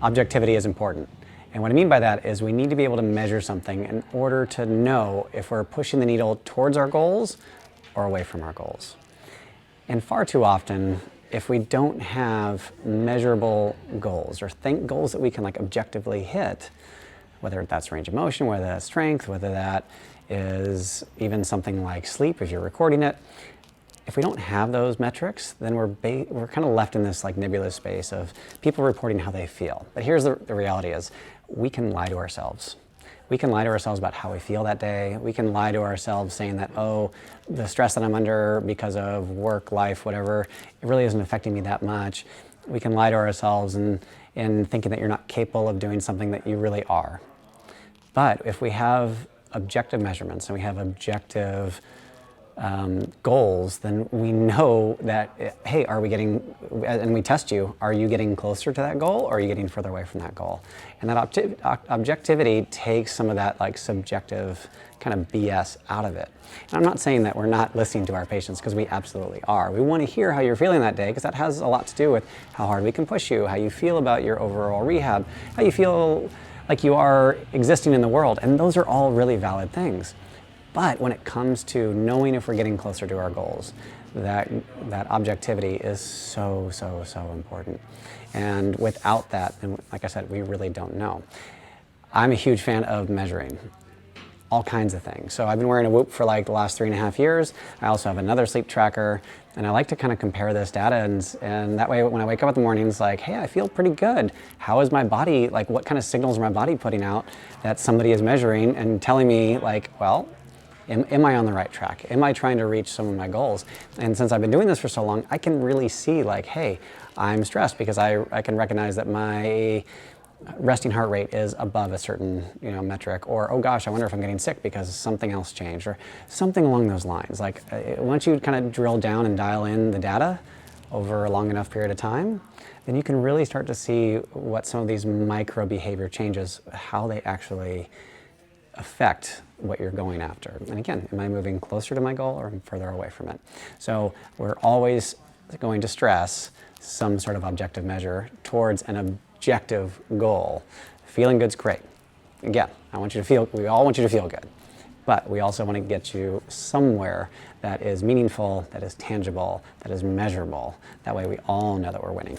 Objectivity is important. And what I mean by that is we need to be able to measure something in order to know if we're pushing the needle towards our goals or away from our goals. And far too often, if we don't have measurable goals or goals that we can objectively hit, whether that's range of motion, whether that's strength, whether that is even something like sleep if you're recording it, if we don't have those metrics, then we're kind of left in this nebulous space of people reporting how they feel. But here's the reality is, we can lie to ourselves. We can lie to ourselves about how we feel that day. We can lie to ourselves saying that, oh, the stress that I'm under because of work, life, whatever, it really isn't affecting me that much. We can lie to ourselves in thinking that you're not capable of doing something that you really are. But if we have objective measurements and we have objective goals, then we know that, hey, are we getting, and we test you, are you getting closer to that goal or are you getting further away from that goal? And that objectivity takes some of that subjective kind of BS out of it. And I'm not saying that we're not listening to our patients, because we absolutely are. We want to hear how you're feeling that day, because that has a lot to do with how hard we can push you, how you feel about your overall rehab, how you feel like you are existing in the world. And those are all really valid things. But when it comes to knowing if we're getting closer to our goals, that objectivity is so important. And without that, and like I said, we really don't know. I'm a huge fan of measuring all kinds of things. So I've been wearing a Whoop for the last 3.5 years. I also have another sleep tracker, and I like to kind of compare this data, and that way when I wake up in the mornings, hey, I feel pretty good. How is my body, what kind of signals is my body putting out that somebody is measuring and telling me well, am I on the right track? Am I trying to reach some of my goals? And since I've been doing this for so long, I can really see hey, I'm stressed because I can recognize that my resting heart rate is above a certain metric, or oh gosh, I wonder if I'm getting sick because something else changed, or something along those lines. Once you kind of drill down and dial in the data over a long enough period of time, then you can really start to see what some of these micro behavior changes, how they actually affect what you're going after. And again, am I moving closer to my goal or further away from it? So we're always going to stress some sort of objective measure towards an objective goal. Feeling good's great. Again, we all want you to feel good. But we also want to get you somewhere that is meaningful, that is tangible, that is measurable. That way we all know that we're winning.